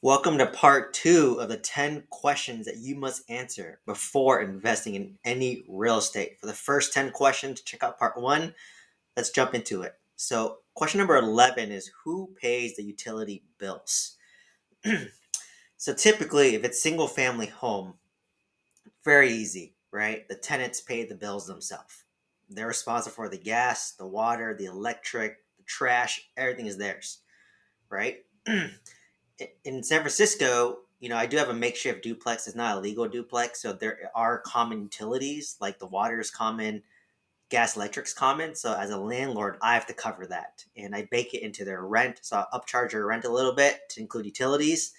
Welcome to part two of the 10 questions that you must answer before investing in any real estate. For the first 10 questions, check out part one. Let's jump into it. So, question number 11 is who pays the utility bills? So, typically, if it's single family home, very easy, right? The tenants pay the bills themselves. They're responsible for the gas, the water, the electric, the trash, everything is theirs, right? In San Francisco, I do have a makeshift duplex. It's not a legal duplex, so there are common utilities like the water is common, gas, electric's common. So as a landlord, I have to cover that, and I bake it into their rent. So I'll upcharge their rent a little bit to include utilities,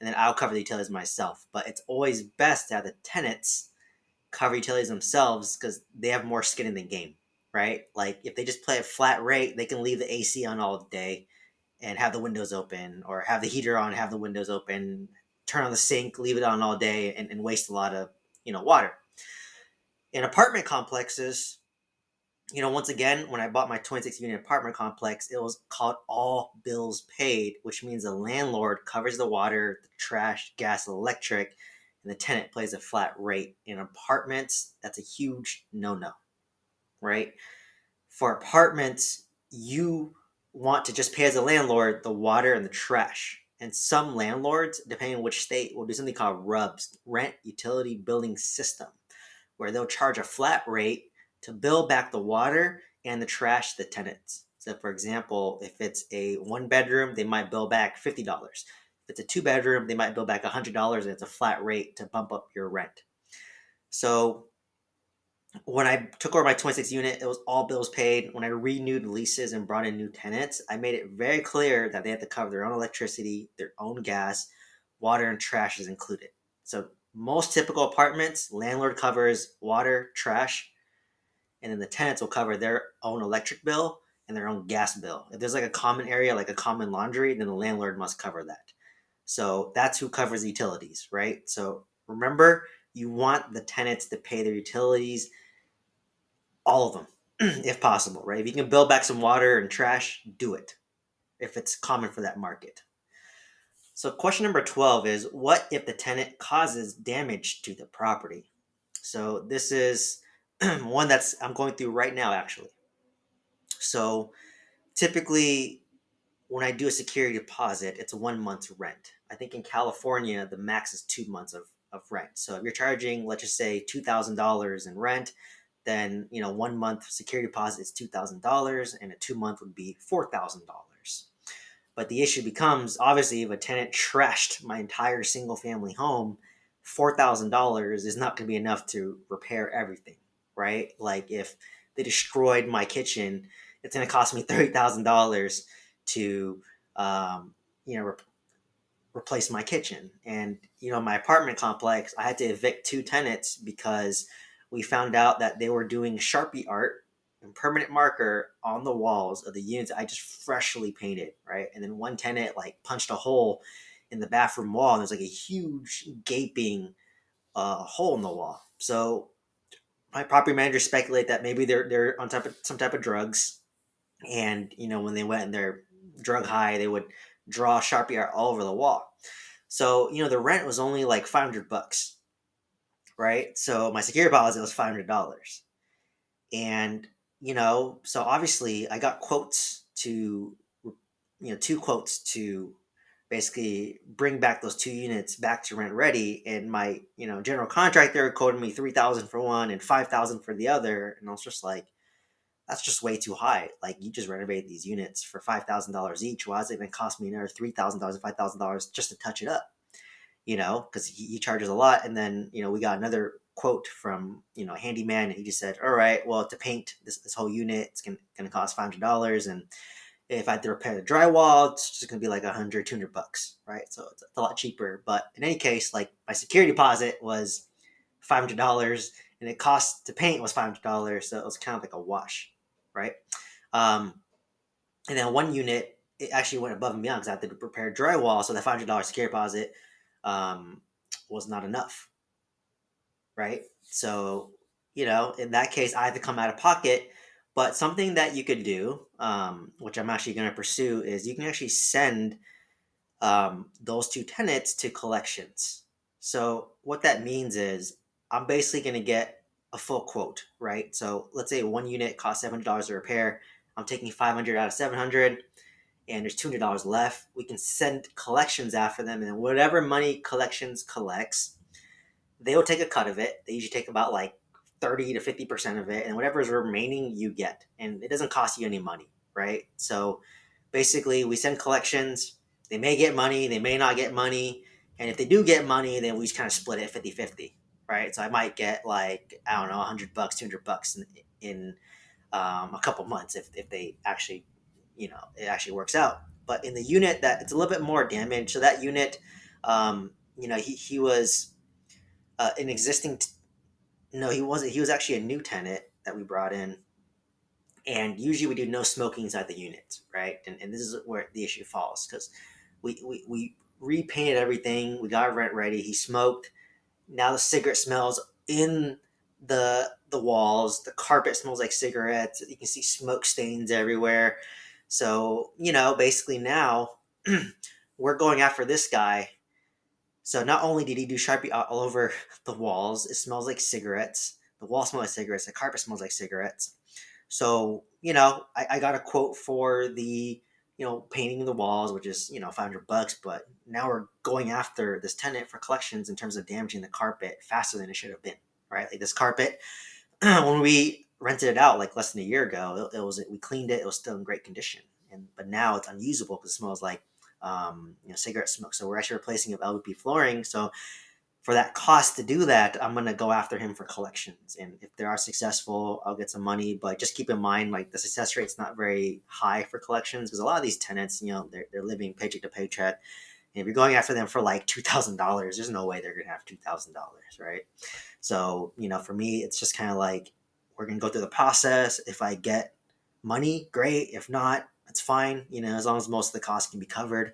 and then I'll cover the utilities myself. But it's always best to have the tenants cover utilities themselves because they have more skin in the game, right? Like if they just play a flat rate, they can leave the AC on all day and have the windows open, or have the heater on, have the windows open, turn on the sink, leave it on all day, and waste a lot of water. In apartment complexes, once again, when I bought my 26 unit apartment complex, it was called all bills paid, which means the landlord covers the water, the trash, gas, electric, and the tenant pays a flat rate. In apartments, that's a huge no-no, right? For apartments, you want to just pay as a landlord the water and the trash. And some landlords, depending on which state, will do something called RUBS, Rent Utility Billing System, where they'll charge a flat rate to bill back the water and the trash to the tenants. So, for example, if it's a one bedroom, they might bill back $50. If it's a two bedroom, they might bill back $100, and it's a flat rate to bump up your rent. So, when I took over my 26 unit, it was all bills paid. When I renewed leases and brought in new tenants, I made it very clear that they had to cover their own electricity, their own gas, water, and trash is included. So most typical apartments, landlord covers water, trash, and then the tenants will cover their own electric bill and their own gas bill. If there's like a common area, like a common laundry, then the landlord must cover that. So that's who covers the utilities, right? So remember, you want the tenants to pay their utilities, all of them, if possible, right? If you can build back some water and trash, do it if it's common for that market. So, question number 12 is what if the tenant causes damage to the property? So, this is one that's I'm going through right now, actually. So, typically, when I do a security deposit, it's 1 month's rent. I think in California, the max is 2 months of rent. So, if you're charging, let's just say, $2,000 in rent, then 1 month security deposit is $2,000, and a 2 month would be $4,000. But the issue becomes, obviously, if a tenant trashed my entire single family home, $4,000 is not going to be enough to repair everything, right? Like if they destroyed my kitchen, it's going to cost me $30,000 to, um, you know, re- replace my kitchen. And my apartment complex, I had to evict two tenants because we found out that they were doing Sharpie art and permanent marker on the walls of the units I just freshly painted, right? And then one tenant like punched a hole in the bathroom wall, and there's like a huge gaping hole in the wall. So my property manager speculate that maybe they're on top of some type of drugs, and when they went and they're drug high, they would draw Sharpie art all over the wall. So the rent was only like $500, right? So my security deposit was $500, and so obviously I got quotes to, two quotes to basically bring back those two units back to rent ready, and my general contractor quoted me 3,000 for one and 5,000 for the other, and I was just like, that's just way too high. Like you just renovated these units for $5,000 each. Why is it going to cost me another $3,000 and $5,000 just to touch it up? Because he charges a lot. And then we got another quote from a handyman, and he just said, all right, well, to paint this whole unit, it's gonna cost $500, and if I had to repair the drywall, it's just gonna be like 100, $200, right? So it's a lot cheaper. But in any case, like my security deposit was $500, and it cost to paint was $500, so it was kind of like a wash, right? Um, and then one unit, it actually went above and beyond because I had to repair drywall, so the $500 security deposit um, was not enough, right? So, in that case, I had to come out of pocket. But something that you could do, which I'm actually going to pursue, is you can actually send those two tenants to collections. So what that means is I'm basically going to get a full quote, right? So let's say one unit costs $700 to repair. I'm taking 500 out of 700, and there's $200 left. We can send collections after them, and whatever money collections collects, they will take a cut of it. They usually take about like 30 to 50% of it, and whatever is remaining, you get. And it doesn't cost you any money, right? So basically, we send collections. They may get money, they may not get money. And if they do get money, then we just kind of split it 50-50, right? So I might get like, I don't know, $100, $200 in a couple months if they actually, it actually works out. But in the unit that it's a little bit more damage. So that unit, he was an existing. No, he wasn't. He was actually a new tenant that we brought in, and usually we do no smoking inside the unit, right? And this is where the issue falls because we repainted everything. We got rent ready. He smoked. Now the cigarette smells in the walls. The carpet smells like cigarettes. You can see smoke stains everywhere. So basically now we're going after this guy. So not only did he do Sharpie all over the walls, it smells like cigarettes. The wall smells like cigarettes. The carpet smells like cigarettes. So I got a quote for the painting the walls, which is $500. But now we're going after this tenant for collections in terms of damaging the carpet faster than it should have been. Right, like this carpet when we rented it out like less than a year ago, we cleaned it. It was still in great condition, but now it's unusable because it smells like cigarette smoke. So we're actually replacing it with LVP flooring. So for that cost to do that, I'm gonna go after him for collections, and if they are successful, I'll get some money. But just keep in mind, like the success rate's not very high for collections because a lot of these tenants, they're living paycheck to paycheck. And if you're going after them for like $2,000, there's no way they're gonna have $2,000, right? So for me, it's just kind of like we're gonna go through the process. If I get money, great. If not, it's fine. As long as most of the costs can be covered.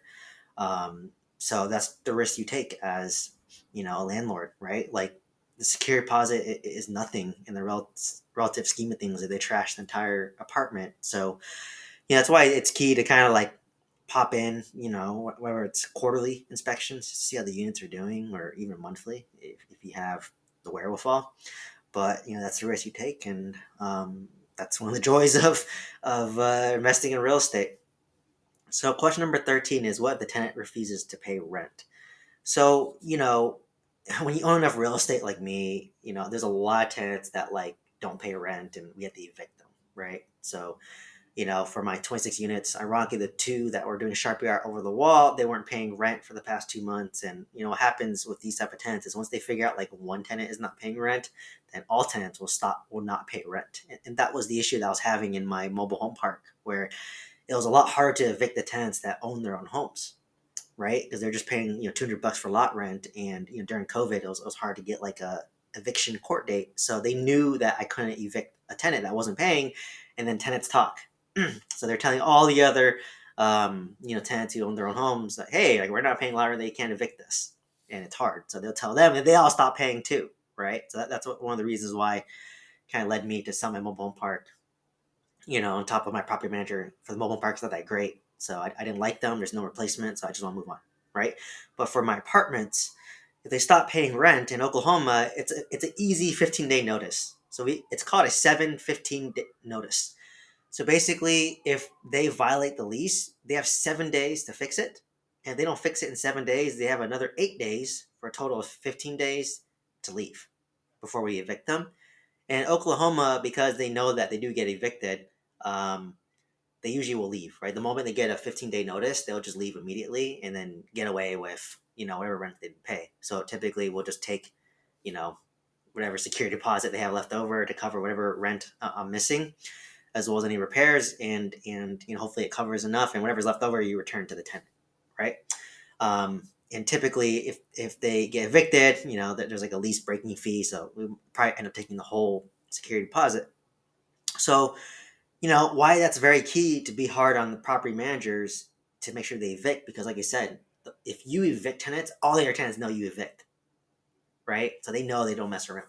So that's the risk you take as a landlord, right? Like the security deposit is nothing in the relative scheme of things if they trash the entire apartment. So that's why it's key to kind of like pop in, whether it's quarterly inspections to see how the units are doing, or even monthly if you have the wherewithal. But that's the risk you take, and that's one of the joys of investing in real estate. So question number 13 is, what if the tenant refuses to pay rent? So, when you own enough real estate like me, there's a lot of tenants that like don't pay rent and we have to evict them, right? So, for my 26 units, ironically, the two that were doing Sharpie art over the wall, they weren't paying rent for the past 2 months. And, what happens with these type of tenants is once they figure out like one tenant is not paying rent, then all tenants will not pay rent. And that was the issue that I was having in my mobile home park, where it was a lot harder to evict the tenants that own their own homes, right? Because they're just paying $200 for lot rent, and during COVID, it was hard to get like a eviction court date. So they knew that I couldn't evict a tenant that wasn't paying, and then tenants talk. So they're telling all the other tenants who own their own homes that, hey, like we're not paying lot rent, they can't evict us, and it's hard. So they'll tell them, and they all stop paying too, right? So that's one of the reasons why kind of led me to sell my mobile home park. On top of my property manager for the mobile parks not that great. So I didn't like them. There's no replacement. So I just want to move on. Right. But for my apartments, if they stop paying rent in Oklahoma, it's an easy 15-day notice. So it's called a 7-15 notice. So basically, if they violate the lease, they have 7 days to fix it. And if they don't fix it in 7 days, they have another 8 days for a total of 15 days to leave before we evict them. And Oklahoma, because they know that they do get evicted, um, they usually will leave, right? The moment they get a 15-day notice, they'll just leave immediately and then get away with, whatever rent they didn't pay. So typically we'll just take, you know, whatever security deposit they have left over to cover whatever rent I'm missing, as well as any repairs, and hopefully it covers enough, and whatever's left over you return to the tenant, right? And typically if they get evicted, there's like a lease breaking fee, so we probably end up taking the whole security deposit. So why that's very key to be hard on the property managers to make sure they evict, because like I said, if you evict tenants, all the other tenants know you evict, right? So they know they don't mess around.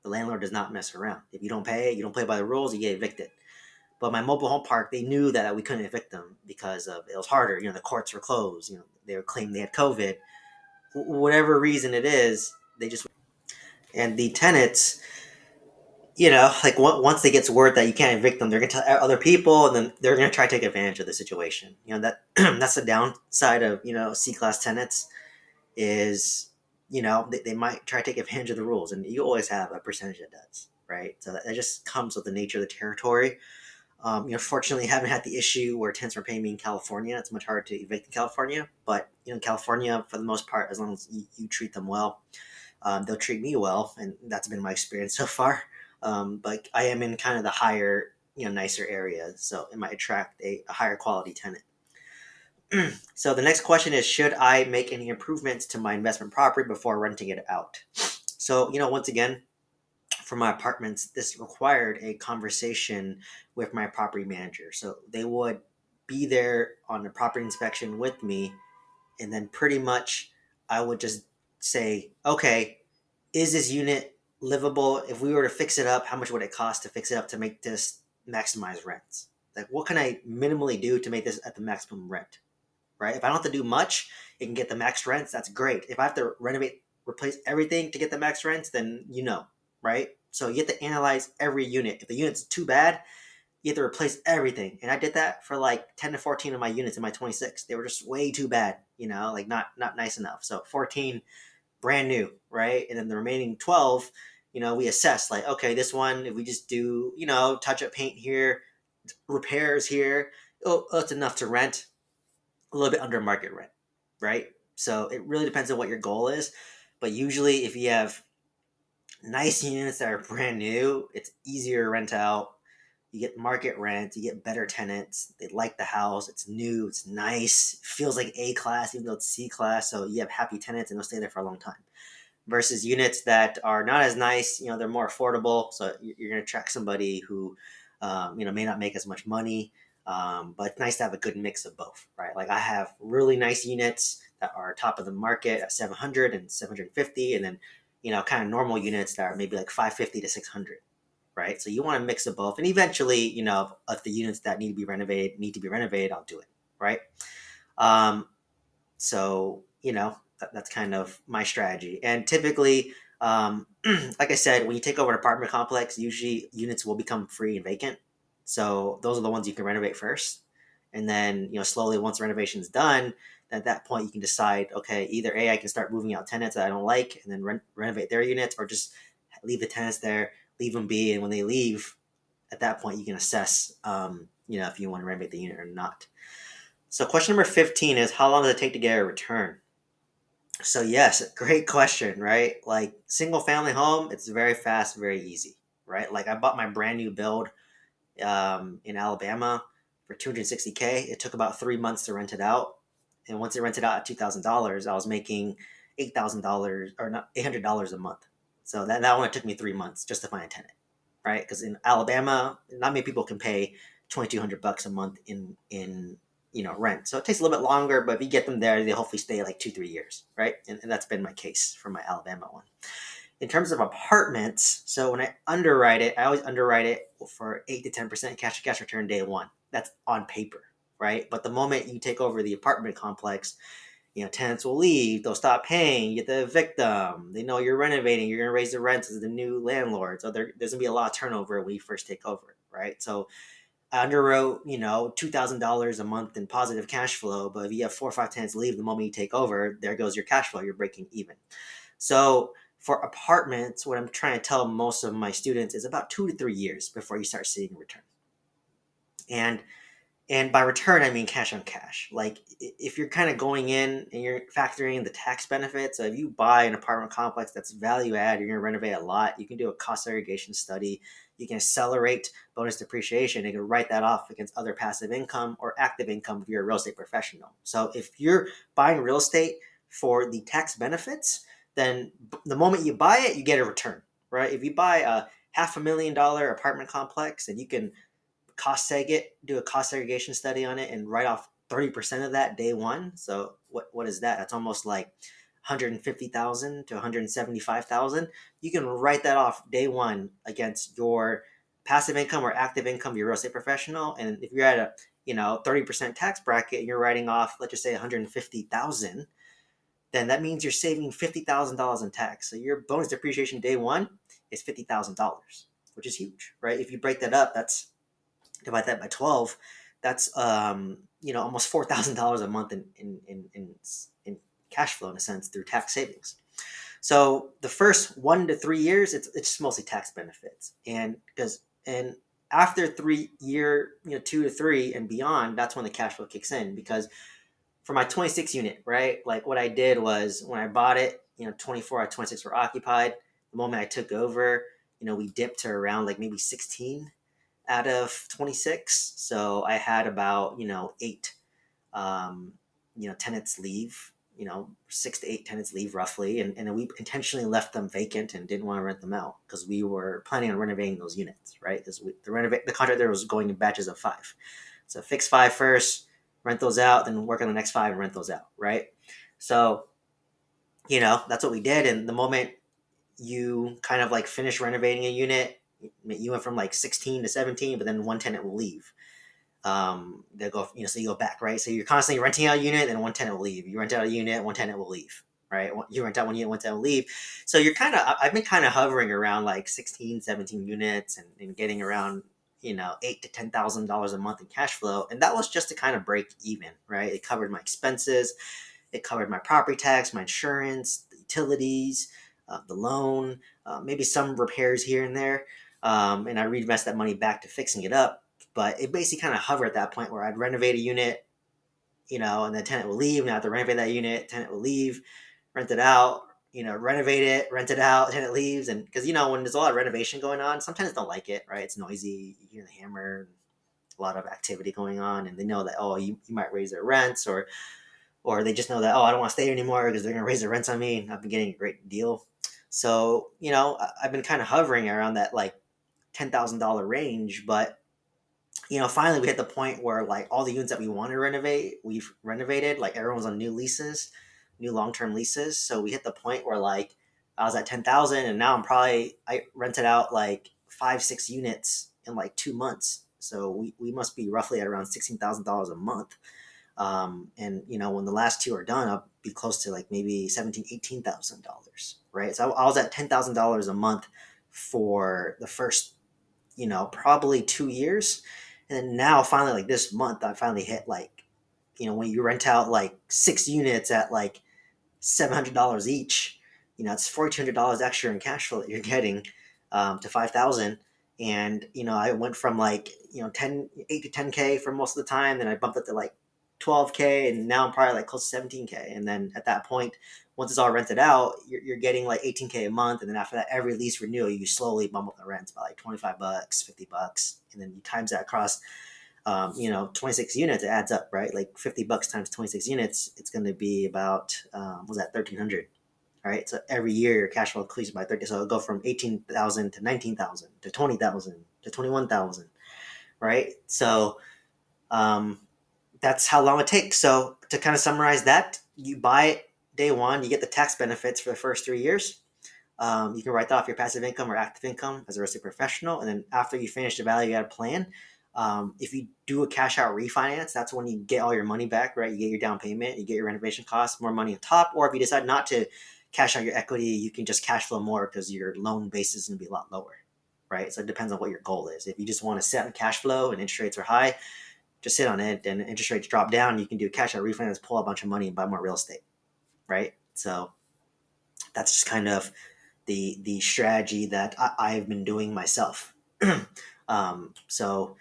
The landlord does not mess around. If you don't pay by the rules, you get evicted. But my mobile home park, they knew that we couldn't evict them because of it was harder. The courts were closed. They were claiming they had COVID. Whatever reason it is, they just and the tenants, like once they get to word that you can't evict them, they're gonna tell other people, and then they're gonna try to take advantage of the situation. That that's the downside of C-class tenants is they might try to take advantage of the rules, and you always have a percentage that does, right? So that just comes with the nature of the territory. Fortunately, I haven't had the issue where tenants are paying me in California. It's much harder to evict in California, but California, for the most part, as long as you treat them well, they'll treat me well, and that's been my experience so far. But I am in kind of the higher, nicer areas, so it might attract a higher quality tenant. So the next question is, should I make any improvements to my investment property before renting it out? So, once again, for my apartments, this required a conversation with my property manager. So they would be there on the property inspection with me, and then pretty much I would just say, okay, is this unit livable? If we were to fix it up, how much would it cost to fix it up to make this maximize rents? Like, what can I minimally do to make this at the maximum rent? Right? If I don't have to do much, it can get the max rents. That's great. If I have to renovate, replace everything to get the max rents, then right? So you have to analyze every unit. If the unit's too bad, you have to replace everything. And I did that for like 10 to 14 of my units in my 26. They were just way too bad, like not nice enough. So 14 brand new, right? And then the remaining 12, we assess like, okay, this one, if we just do, touch up paint here, repairs here, it's enough to rent a little bit under market rent, right? So it really depends on what your goal is. But usually, if you have nice units that are brand new, it's easier to rent out. You get market rent, you get better tenants. They like the house. It's new, it's nice, it feels like A class, even though it's C class. So you have happy tenants and they'll stay there for a long time. Versus units that are not as nice, they're more affordable. So you're going to attract somebody who, may not make as much money. But it's nice to have a good mix of both, right? Like I have really nice units that are top of the market at 700 and 750, and then kind of normal units that are maybe like 550 to 600, right? So you want to mix of both, and eventually, if the units that need to be renovated, I'll do it, right? Um, so that's kind of my strategy, and typically. Like I said, when you take over an apartment complex, usually units will become free and vacant. So those are the ones you can renovate first. And then, slowly once renovation is done, at that point you can decide, okay, either A, I can start moving out tenants that I don't like and then renovate their units, or just leave the tenants there, leave them be. And when they leave, at that point you can assess, if you want to renovate the unit or not. So question number 15 is, how long does it take to get a return? So yes, great question, right? Like single family home, it's very fast, very easy, right? Like I bought my brand new build in Alabama for 260K. It took about 3 months to rent it out, and once it rented out at $2,000, I was making $8,000 or not $800 a month. So that one it took me 3 months just to find a tenant, right? Because in Alabama, not many people can pay $2,200 a month in rent. So it takes a little bit longer, but if you get them there, they hopefully stay like 2-3 years, right? And that's been my case for my Alabama one. In terms of apartments, so when I underwrite it, I always underwrite it for 8 to 10% cash to cash return day one. That's on paper, right? But the moment you take over the apartment complex, tenants will leave, they'll stop paying, you get to evict them. They know you're renovating, you're going to raise the rents as the new landlord. So there's going to be a lot of turnover when you first take over, right? So I underwrote, $2,000 a month in positive cash flow, but if you have 4 or 5 tenants leave the moment you take over, there goes your cash flow. You're breaking even. So for apartments, what I'm trying to tell most of my students is about 2 to 3 years before you start seeing a return. And by return, I mean cash on cash. Like if you're kind of going in and you're factoring in the tax benefits, so if you buy an apartment complex that's value add, you're going to renovate a lot, you can do a cost segregation study. You can accelerate bonus depreciation. You can write that off against other passive income or active income if you're a real estate professional. So if you're buying real estate for the tax benefits, then the moment you buy it, you get a return, right? If you buy a $500,000 apartment complex and you can do a cost segregation study on it and write off 30% of that day one. So what is that? That's almost like 150,000 to 175,000. You can write that off day one against your passive income or active income, you're a real estate professional. And if you're at a 30% tax bracket and you're writing off, let's just say 150,000, then that means you're saving $50,000 in tax. So your bonus depreciation day one is $50,000, which is huge, right? If you break that up, that's divide that by 12. That's almost $4,000 a month in cash flow in a sense through tax savings. So the first 1 to 3 years, it's mostly tax benefits, and after 3 year, 2 to 3 and beyond, that's when the cash flow kicks in. Because for my 26 unit, right, like what I did was when I bought it, 24 out of 26 were occupied. The moment I took over, we dipped to around like maybe 16 out of 26. So I had about, eight, tenants leave, 6 to 8 tenants leave roughly. And then we intentionally left them vacant and didn't want to rent them out because we were planning on renovating those units, right? Because the contractor was going in batches of 5. So fix 5 first, rent those out, then work on the next 5 and rent those out, right? So, that's what we did. And the moment you kind of like finish renovating a unit, you went from like 16 to 17, but then one tenant will leave. They'll go, so you go back, right? So you're constantly renting out a unit, then one tenant will leave. You rent out a unit, one tenant will leave, right? You rent out one unit, one tenant will leave. So I've been kind of hovering around like 16, 17 units and getting around, $8,000 to $10,000 a month in cash flow. And that was just to kind of break even, right? It covered my expenses. It covered my property tax, my insurance, the utilities, the loan, maybe some repairs here and there. And I reinvest that money back to fixing it up. But it basically kind of hovered at that point where I'd renovate a unit, and the tenant will leave. And I have to renovate that unit, tenant will leave, rent it out, renovate it, rent it out, tenant leaves. And because, when there's a lot of renovation going on, some tenants don't like it, right? It's noisy, you hear the hammer, a lot of activity going on. And they know that, you might raise their rents, or they just know that, I don't want to stay here anymore because they're going to raise their rents on me. And I've been getting a great deal. So, I've been kind of hovering around that like $10,000 range, but finally we hit the point where like all the units that we want to renovate, we've renovated. Like everyone's on new leases, new long-term leases. So we hit the point where like I was at 10,000, and now I rented out like 5-6 units in like 2 months. So we must be roughly at around $16,000 a month. And when the last 2 are done, I'll be close to like maybe $18,000, right? So I was at $10,000 a month for the first, probably 2 years. And then now finally, like this month, I finally hit like, when you rent out like 6 units at like $700 each, it's $1,400 extra in cash flow that you're getting, to 5,000. And, I went from like, 8 to 10K for most of the time. Then I bumped up to like 12K, and now I'm probably like close to 17K. And then at that point, once it's all rented out, you're getting like 18K a month. And then after that, every lease renewal, you slowly bump up the rents by like $25, $50. And then you times that across, 26 units, it adds up, right? Like $50 times 26 units, it's going to be about, was that 1,300? All right. So every year your cash flow increases by 30. So it'll go from 18,000 to 19,000 to 20,000 to 21,000. Right. So, that's how long it takes. So to kind of summarize that, you buy it day one, you get the tax benefits for the first 3 years. You can write that off your passive income or active income as a real estate professional. And then after you finish the value add plan, if you do a cash out refinance, that's when you get all your money back, right? You get your down payment, you get your renovation costs, more money on top. Or if you decide not to cash out your equity, you can just cash flow more because your loan base is going to be a lot lower, right? So it depends on what your goal is. If you just want to sit on cash flow and interest rates are high, just sit on it, and interest rates drop down, you can do a cash out refinance, pull a bunch of money and buy more real estate, right? So that's just kind of the strategy that I've been doing myself. So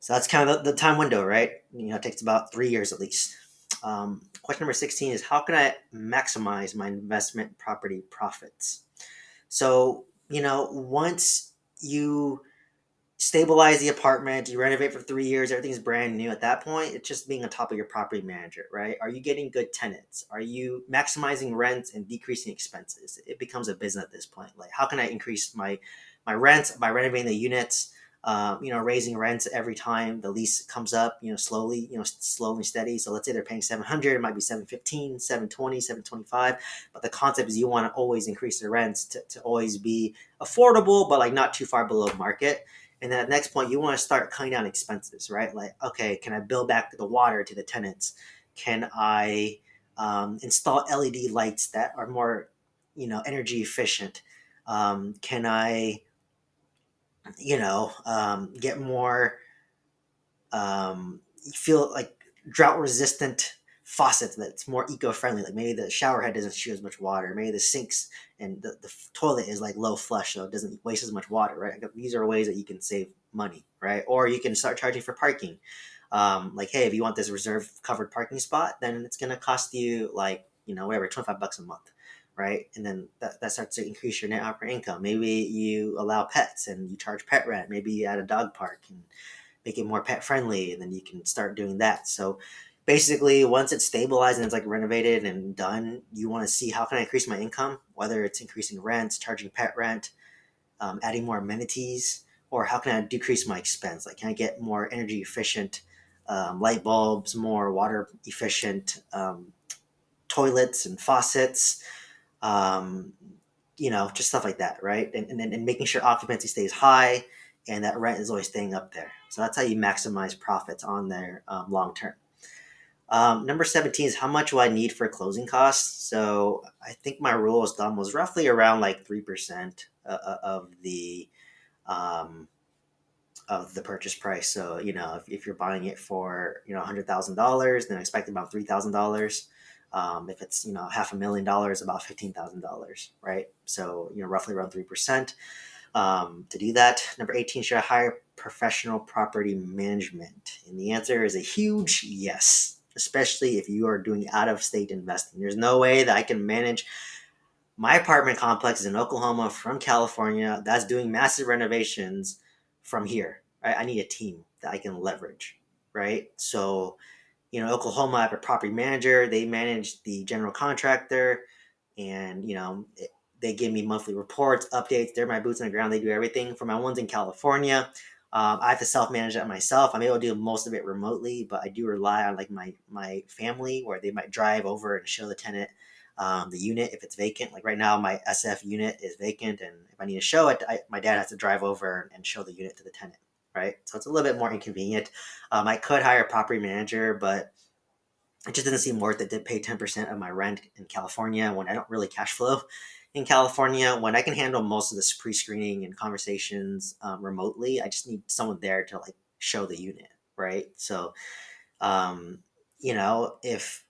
that's kind of the time window, right? It takes about 3 years at least. Question number 16 is, how can I maximize my investment property profits? So, once you stabilize the apartment, you renovate for 3 years, everything's brand new. At that point, it's just being on top of your property manager, right? Are you getting good tenants? Are you maximizing rents and decreasing expenses? It becomes a business at this point. Like, how can I increase my rents by renovating the units? Raising rents every time the lease comes up, slowly, slowly and steady. So let's say they're paying 700, it might be 715, 720, 725. But the concept is you want to always increase the rents to always be affordable, but like not too far below market. And then at the next point, you want to start cutting down expenses, right? Like, okay, can I bill back the water to the tenants? Can I install LED lights that are more, energy efficient? Can I, get more feel like drought resistant faucets that's more eco-friendly, like maybe the shower head doesn't shoot as much water, maybe the sinks and the toilet is like low flush so it doesn't waste as much water, right? These are ways that you can save money, right? Or you can start charging for parking. Like, hey, if you want this reserve covered parking spot, then it's going to cost you like, whatever, $25 a month, right? And then that starts to increase your net operating income. Maybe you allow pets and you charge pet rent. Maybe you add a dog park and make it more pet friendly, and then you can start doing that. So basically, once it's stabilized and it's like renovated and done, you want to see how can I increase my income, whether it's increasing rents, charging pet rent, adding more amenities, or how can I decrease my expense? Like, can I get more energy efficient light bulbs, more water efficient toilets and faucets, um, just stuff like that, right? And making sure occupancy stays high and that rent is always staying up there. So that's how you maximize profits on there long term. Number 17 is how much will I need for closing costs? So I think my rule of thumb was roughly around like 3% um, of the purchase price. So, if you're buying it for, $100,000, then expect about $3,000. If it's, $500,000, about $15,000, right? So, roughly around 3%. To do that, number 18, should I hire professional property management? And the answer is a huge yes, especially if you are doing out of state investing. There's no way that I can manage my apartment complex is in Oklahoma from California that's doing massive renovations from here. Right? I need a team that I can leverage. Right. So, Oklahoma, I have a property manager. They manage the general contractor and, they give me monthly reports, updates. They're my boots on the ground. They do everything. For my ones in California, I have to self-manage that myself. I'm able to do most of it remotely, but I do rely on like my family where they might drive over and show the tenant the unit if it's vacant. Like right now, my SF unit is vacant, and if I need to show it, my dad has to drive over and show the unit to the tenant. Right, so it's a little bit more inconvenient. I could hire a property manager, but it just doesn't seem worth it to pay 10% of my rent in California when I don't really cash flow in California. When I can handle most of this pre-screening and conversations remotely, I just need someone there to like show the unit, right? So um, if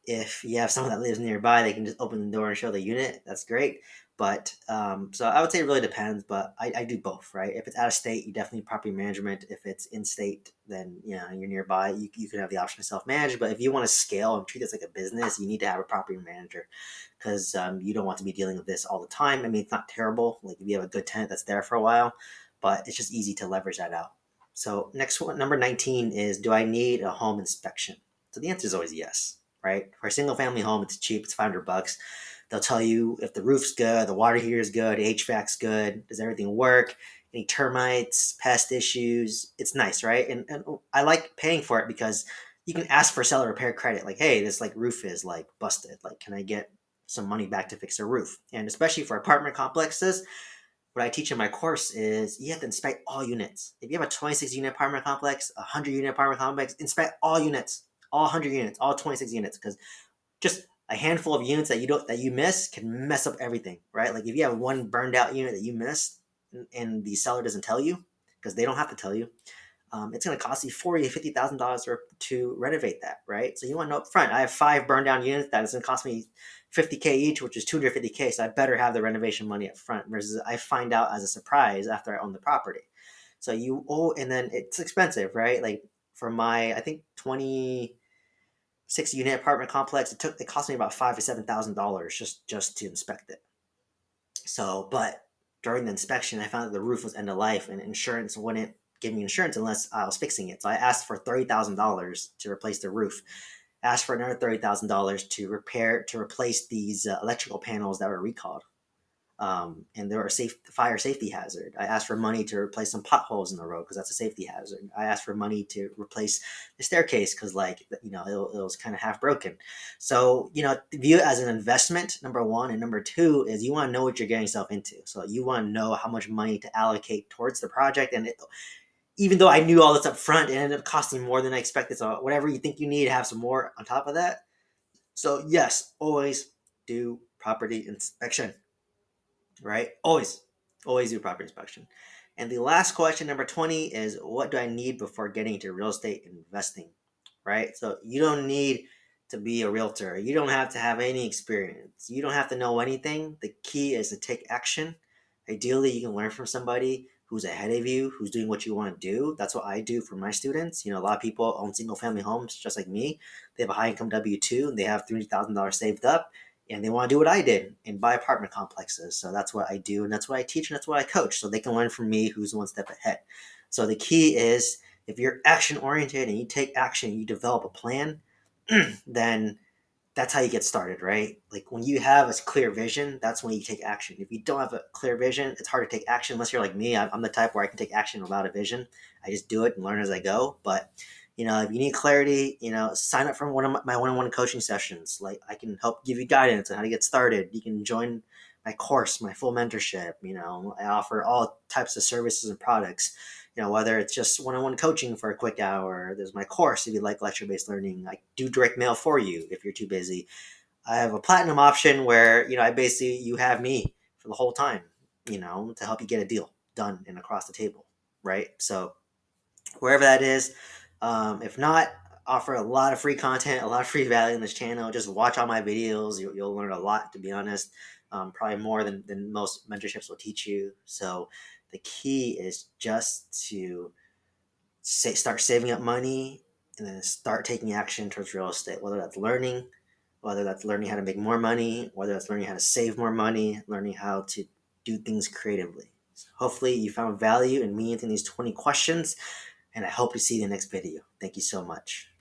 you have someone that lives nearby, they can just open the door and show the unit. That's great. But so I would say it really depends, but I do both, right? If it's out of state, you definitely need property management. If it's in state, then you're nearby. You can have the option to self manage. But if you want to scale and treat this like a business, you need to have a property manager because you don't want to be dealing with this all the time. I mean, it's not terrible. Like if you have a good tenant that's there for a while, but it's just easy to leverage that out. So next one, number 19 is, do I need a home inspection? So the answer is always yes, right? For a single family home, it's cheap. It's $500. They'll tell you if the roof's good, the water heater is good, HVAC's good, does everything work, any termites, pest issues. It's nice, right? And I like paying for it because you can ask for seller repair credit. Like, hey, this like roof is like busted. Like, can I get some money back to fix the roof? And especially for apartment complexes, what I teach in my course is you have to inspect all units. If you have a 26 unit apartment complex, a 100 unit apartment complex, inspect all units, all 100 units, all 26 units, because just a handful of units that you miss can mess up everything, right? Like if you have one burned out unit that you missed and the seller doesn't tell you, because they don't have to tell you, it's going to cost you $40,000 to $50,000 to renovate that, right? So you want to know up front. I have 5 burned down units that is going to cost me $50K each, which is $250K. So I better have the renovation money up front. Versus I find out as a surprise after I own the property. So you owe, and then it's expensive, right? Like for my, I think 26 unit apartment complex, it cost me about $5,000 to $7,000 just to inspect it. So, but during the inspection, I found that the roof was end of life, and insurance wouldn't give me insurance unless I was fixing it. So I asked for $30,000 to replace the roof. Asked for another $30,000 to replace these electrical panels that were recalled. And they were a fire safety hazard. I asked for money to replace some potholes in the road because that's a safety hazard. I asked for money to replace the staircase because, it was kind of half broken. So, view it as an investment, number one. And number two is you want to know what you're getting yourself into. So, you want to know how much money to allocate towards the project. And even though I knew all this up front, it ended up costing more than I expected. So whatever you think you need, have some more on top of that. So yes, always do property inspection, right? Always do property inspection. And the last question, number 20, is what do I need before getting into real estate investing, right? So you don't need to be a realtor. You don't have to have any experience. You don't have to know anything. The key is to take action. Ideally, you can learn from somebody who's ahead of you, who's doing what you want to do. That's what I do for my students. A lot of people own single family homes just like me. They have a high income W-2 and they have $300,000 saved up and they want to do what I did and buy apartment complexes. So that's what I do, and that's what I teach, and that's what I coach. So they can learn from me, who's one step ahead. So the key is if you're action oriented and you take action, you develop a plan, then that's how you get started, right? Like when you have a clear vision, that's when you take action. If you don't have a clear vision, it's hard to take action unless you're like me. I'm the type where I can take action without a vision. I just do it and learn as I go. But if you need clarity, sign up for one of my one-on-one coaching sessions. Like I can help give you guidance on how to get started. You can join my course, my full mentorship. I offer all types of services and products. Whether it's just one-on-one coaching for a quick hour, there's my course if you like lecture-based learning. I do direct mail for you if you're too busy. I have a platinum option where, I basically, you have me for the whole time, to help you get a deal done and across the table, right? So wherever that is, if not, offer a lot of free content, a lot of free value on this channel. Just watch all my videos. You'll learn a lot, to be honest. Probably more than most mentorships will teach you. So the key is just to start saving up money and then start taking action towards real estate, whether that's learning how to make more money, whether that's learning how to save more money, learning how to do things creatively. So hopefully you found value in me answering these 20 questions, and I hope to see you in the next video. Thank you so much.